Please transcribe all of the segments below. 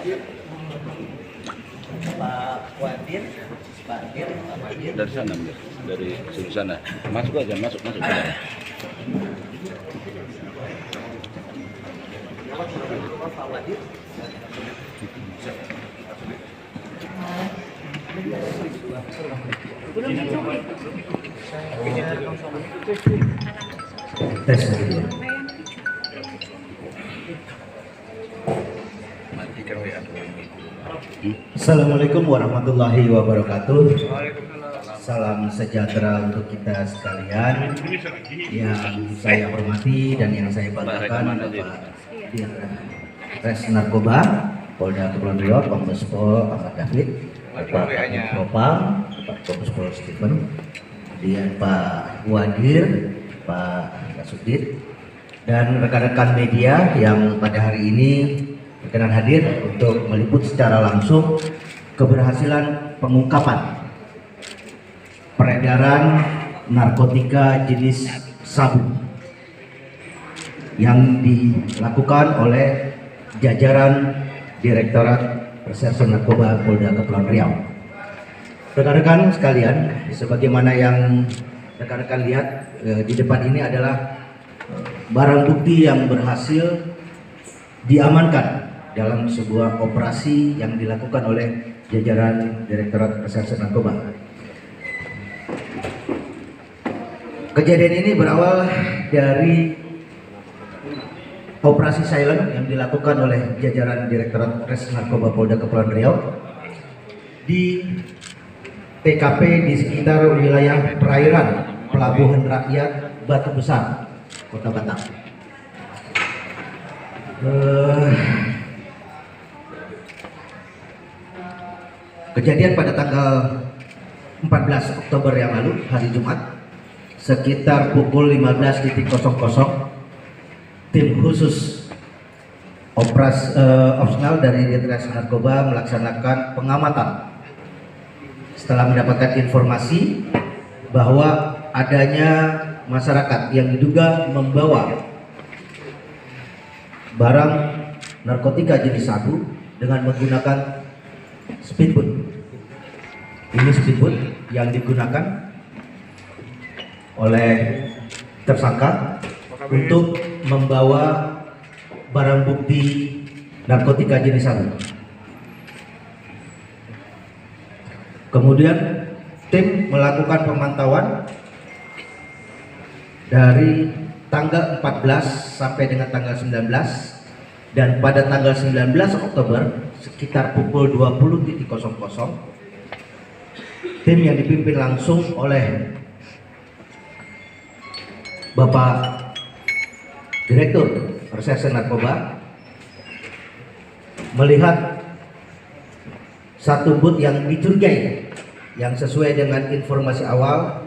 Pak Wadir, Pak Dir, Pak Wadir. Dari sana, dari sudut sana. Masuk aja, masuk. Pak Wadir. Tes dulu. Assalamualaikum warahmatullahi wabarakatuh. Salam sejahtera untuk kita sekalian. Yang saya hormati dan yang saya banggakan Bapak Dirres Narkoba Polda Kepulauan Riau, Kombes Pol Ahmad David, Bapak Propam, Pak Kombes Pol Stephen, kemudian Pak Wadir, Pak Kasudit, dan rekan-rekan media yang pada hari ini berkenan hadir untuk meliput secara langsung keberhasilan pengungkapan peredaran narkotika jenis sabu yang dilakukan oleh jajaran Direktorat Reserse Narkoba Polda Kepulauan Riau. Rekan-rekan sekalian, sebagaimana yang rekan-rekan lihat di depan ini adalah barang bukti yang berhasil diamankan dalam sebuah operasi yang dilakukan oleh jajaran Direktorat Reserse Narkoba. Kejadian ini berawal dari operasi silent yang dilakukan oleh jajaran Direktorat Reserse Narkoba Polda Kepulauan Riau di TKP di sekitar wilayah perairan Pelabuhan Rakyat Batu Besar, Kota Batam. Kejadian pada tanggal 14 Oktober yang lalu, hari Jumat, sekitar pukul 15.00, tim khusus opsional dari Direktorat Narkoba melaksanakan pengamatan setelah mendapatkan informasi bahwa adanya masyarakat yang diduga membawa barang narkotika jenis sabu dengan menggunakan speedboat. Ini speedboat yang digunakan oleh tersangka untuk membawa barang bukti narkotika jenis sabu. Kemudian tim melakukan pemantauan dari tanggal 14 sampai dengan tanggal 19, dan pada tanggal 19 Oktober sekitar pukul 20.00 tim yang dipimpin langsung oleh Bapak Direktur Reserse Narkoba melihat satu boot yang dicurigai, yang sesuai dengan informasi awal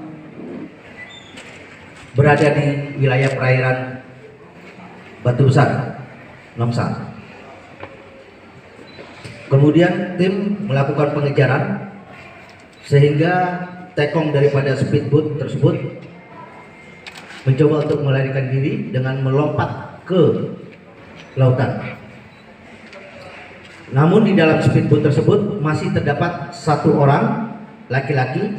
berada di wilayah perairan Batu Besar, Nomsa. Kemudian tim melakukan pengejaran sehingga tekong daripada speedboat tersebut mencoba untuk melarikan diri dengan melompat ke lautan. Namun di dalam speedboat tersebut masih terdapat satu orang laki-laki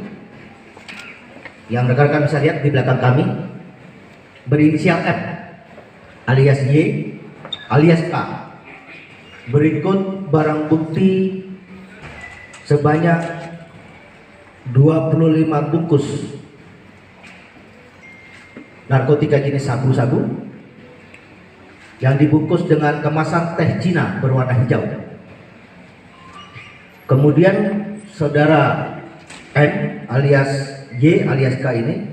yang rekan-rekan bisa lihat di belakang kami, berinisial F alias Y alias K. Berikut barang bukti sebanyak 25 bungkus narkotika jenis sabu-sabu yang dibungkus dengan kemasan teh Cina berwarna hijau. Kemudian saudara N alias Y alias K ini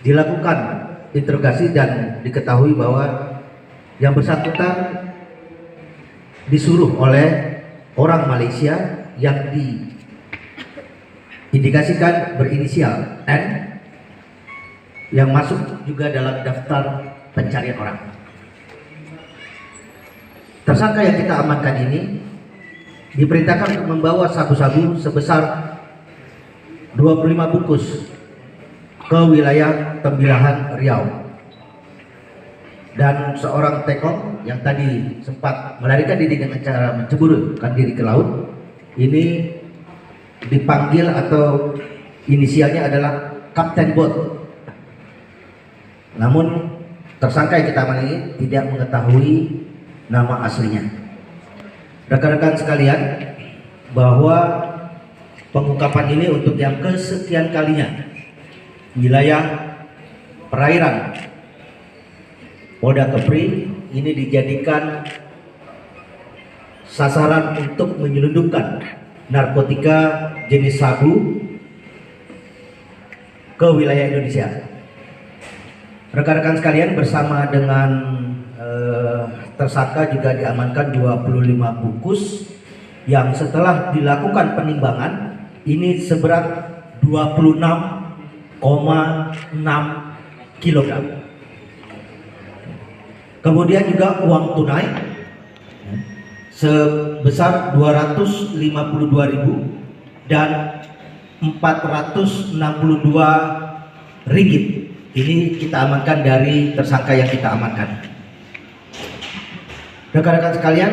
dilakukan interogasi dan diketahui bahwa yang bersangkutan disuruh oleh orang Malaysia yang diindikasikan berinisial N, yang masuk juga dalam daftar pencarian orang. Tersangka yang kita amankan ini diperintahkan untuk membawa sabu-sabu sebesar 25 bungkus ke wilayah Tembilahan, Riau. dan seorang tekong yang tadi sempat melarikan diri dengan cara menceburkan diri ke laut, ini dipanggil atau inisialnya adalah Kapten Bot. Namun tersangka yang kita amati ini tidak mengetahui nama aslinya. Rekan-rekan sekalian, bahwa pengungkapan ini untuk yang kesekian kalinya, wilayah perairan Polda Kepri ini dijadikan sasaran untuk menyelundupkan narkotika jenis sabu ke wilayah Indonesia. Rekan-rekan sekalian, bersama dengan tersangka juga diamankan 25 bungkus yang setelah dilakukan penimbangan ini seberat 26,6 kg. Kemudian juga uang tunai sebesar 252.000 dan 462 ringgit. Ini kita amankan dari tersangka yang kita amankan. Rekan-rekan sekalian,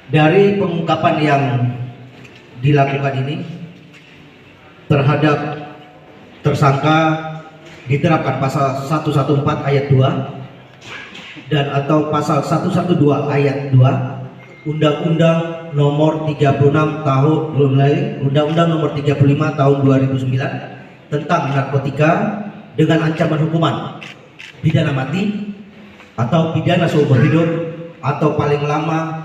dari pengungkapan yang dilakukan ini terhadap tersangka diterapkan pasal 114 ayat 2 dan atau pasal 112 ayat 2 Undang-Undang nomor 36 tahun Undang-Undang nomor 35 tahun 2009 tentang narkotika dengan ancaman hukuman pidana mati atau pidana seumur hidup atau paling lama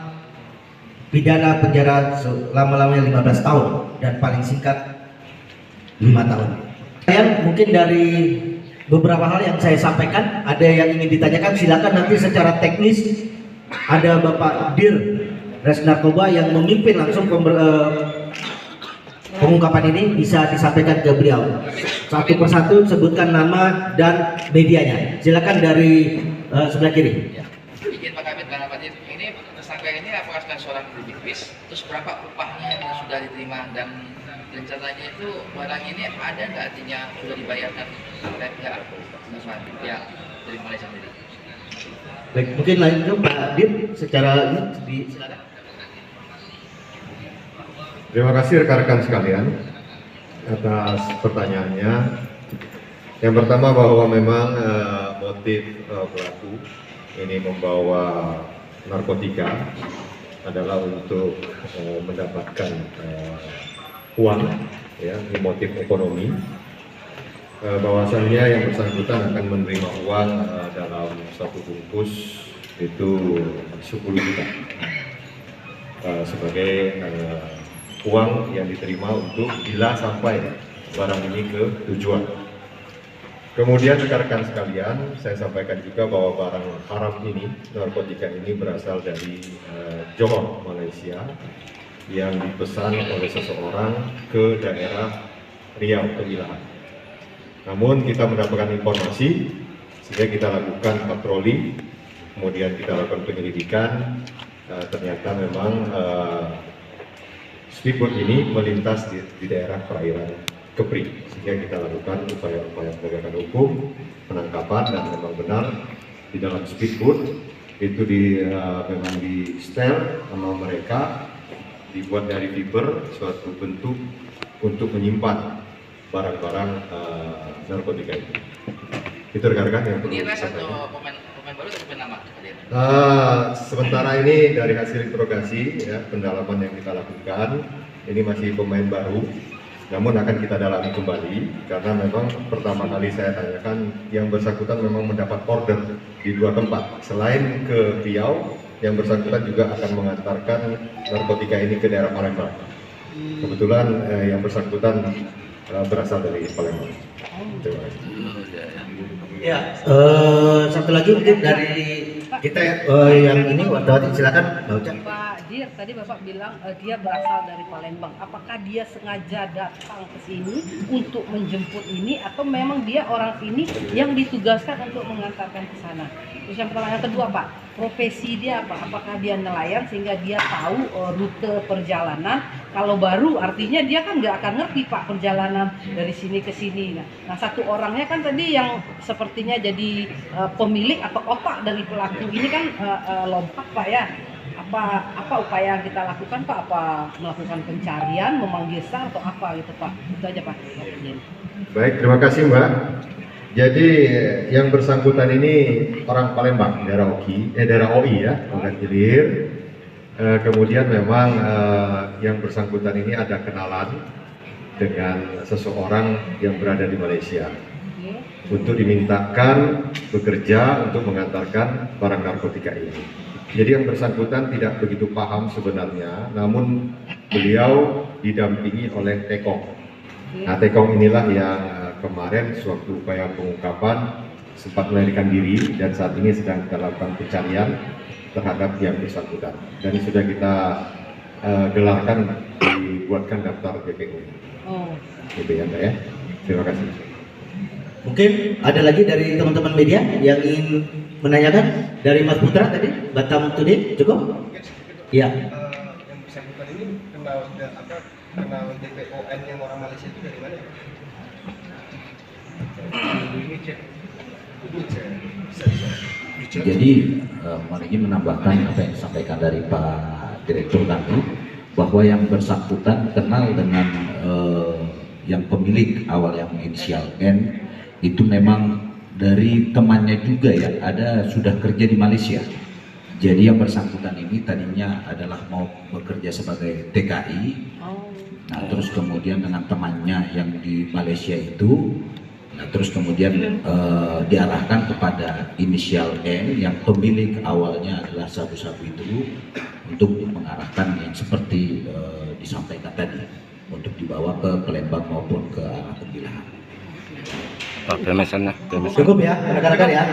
pidana penjara selama-lamanya 15 tahun dan paling singkat 5 tahun. Mungkin dari beberapa hal yang saya sampaikan, ada yang ingin ditanyakan, silakan nanti secara teknis ada Bapak Dir Res Narkoba yang memimpin langsung pengungkapan ini, bisa disampaikan ke beliau. Satu persatu sebutkan nama dan medianya. Silakan dari sebelah kiri. Izin Pak Kabit, Pak Kabit, ini tersangka ini apakah seorang aktivis? Terus berapa upahnya yang sudah diterima, dan rencananya itu barang ini ada nggak artinya sudah dibayarkan oleh pihak dari Malaysia sendiri? Baik, mungkin lanjut Pak Dir secara ini silakan. Terima kasih rekan-rekan sekalian atas pertanyaannya. Yang pertama, bahwa memang motif pelaku ini membawa narkotika adalah untuk mendapatkan uang, ya, ini motif ekonomi. Bahwasannya yang bersangkutan akan menerima uang dalam satu bungkus itu 10 juta sebagai uang yang diterima untuk bila sampai barang ini ke tujuan. Kemudian rekan-rekan sekalian, saya sampaikan juga bahwa barang haram ini, narkotika ini berasal dari Johor, Malaysia, yang dipesan oleh seseorang ke daerah Riau, Kemilahan. Namun kita mendapatkan informasi sehingga kita lakukan patroli, kemudian kita lakukan penyelidikan. Ternyata memang speedboat ini melintas di daerah perairan Kepri, sehingga kita lakukan upaya-upaya penegakan hukum, penangkapan, dan memang benar di dalam speedboat itu memang di setel sama mereka, dibuat dari fiber, suatu bentuk untuk menyimpan barang-barang narkotika itu. Itu rekan-rekan yang perlu Ini disampaikan. pemain baru atau pemain lama? Sementara ini dari hasil interogasi, ya, pendalaman yang kita lakukan, ini masih pemain baru, namun akan kita dalami kembali karena memang pertama kali saya tanyakan yang bersangkutan memang mendapat order di 2 tempat. Selain ke Riau, yang bersangkutan juga akan mengantarkan narkotika ini ke daerah Palembang. Kebetulan yang bersangkutan berasal dari Palembang. Terima kasih. Ya, satu lagi mungkin dari kita yang ini wartawan, silakan Mbak Uca. Pak Dir, tadi Bapak bilang dia berasal dari Palembang. Apakah dia sengaja datang ke sini untuk menjemput ini atau memang dia orang sini yang ditugaskan untuk mengantarkan ke sana? Terus yang pertanyaan kedua Pak, profesi dia apa? Apakah dia nelayan sehingga dia tahu rute perjalanan? Kalau baru artinya dia kan nggak akan ngerti Pak perjalanan dari sini ke sini. Nah satu orangnya kan tadi yang sepertinya jadi pemilik atau otak dari pelaku ini kan lompat Pak ya. Apa upaya yang kita lakukan Pak? Apa melakukan pencarian, memanggil SAR atau apa gitu Pak? Itu aja Pak. Baik, terima kasih Mbak. Jadi yang bersangkutan ini orang Palembang, daerah OI ya, Ogan Ilir. Kemudian memang yang bersangkutan ini ada kenalan dengan seseorang yang berada di Malaysia untuk dimintakan bekerja untuk mengantarkan barang narkotika ini. Jadi yang bersangkutan tidak begitu paham sebenarnya, namun beliau didampingi oleh Tekong. Nah, Tekong inilah yang kemarin sewaktu upaya pengungkapan sempat melarikan diri dan saat ini sedang kita lakukan pencarian terhadap yang bersangkutan. Dan sudah kita gelarkan, dibuatkan daftar PPU. Gitu ya, Mbak ya. Terima kasih. Mungkin ada lagi dari teman-teman media yang ingin menanyakan dari Mas Putra tadi, Batam Today, cukup? Iya. Yang bersangkutan ini kenal DPON yang orang Malaysia itu dari mana? Jadi mohon izin menambahkan apa yang disampaikan dari Pak Direktur tadi, bahwa yang bersangkutan kenal dengan yang pemilik awal yang inisial N itu memang dari temannya juga ya, ada sudah kerja di Malaysia. Jadi yang bersangkutan ini tadinya adalah mau bekerja sebagai TKI. Nah terus kemudian dengan temannya yang di Malaysia itu, nah terus kemudian diarahkan kepada inisial N yang pemilik awalnya adalah sabu-sabu itu untuk mengarahkan yang seperti disampaikan tadi, untuk dibawa ke Palembang maupun ke arah Tembilahan. Cukup ya rekan-rekan ya.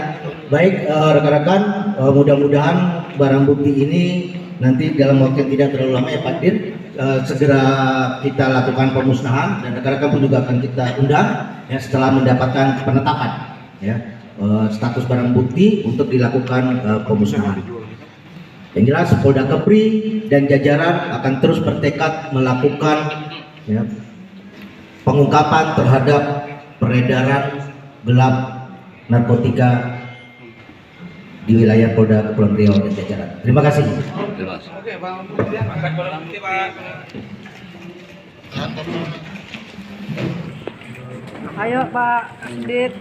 Baik rekan-rekan, mudah-mudahan barang bukti ini nanti dalam waktu yang tidak terlalu lama ya Pak Dir, segera kita lakukan pemusnahan dan rekan-rekan pun juga akan kita undang ya setelah mendapatkan penetapan ya status barang bukti untuk dilakukan pemusnahan. Yang jelas Polda Kepri dan jajaran akan terus bertekad melakukan ya, pengungkapan terhadap peredaran gelap narkotika di wilayah Polda Kepulauan Riau dan jajaran. Terima kasih. Oke, Bang. Ayo Pak Dit.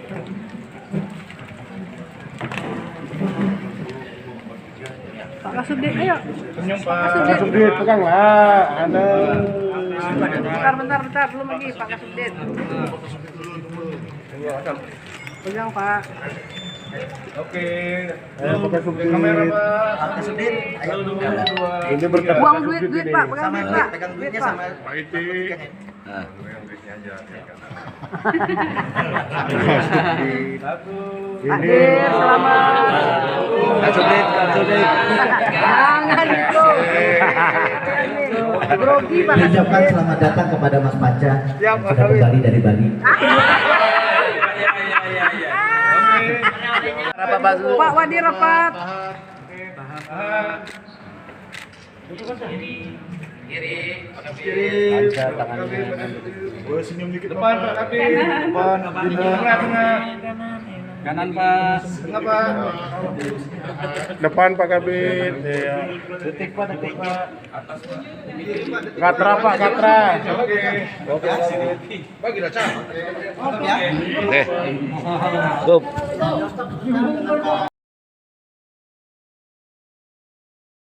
Pak Kasubdit, ayo. Senyum Pak Kasubdit, pegang lah. Ada. Bentar, belum lagi Pak Kasubdit. Pegang Pak. Oke. Ayo Pak Kasubdit. Kamera Pak Kasubdit, ayo. Ini berkat. Buang duit Pak, pegang duit Pak. Pegang duitnya sama Pak Iti. Hadir, selamat. Kasubdit. Jangan itu. Grogi Pak. Ucapkan selamat datang kepada Mas Panca yang sudah kembali dari Bali. Pak Wadi rapat. Kiri. Senyum dikit depan Pak Kabir. Depan tengah. Kanan Pak. Tengah Pak. Depan Pak Kabir. Iya. Detik Pak. Gatra Pak, Gatra. Oke. Bagi dah Cak. Oke. Cukup.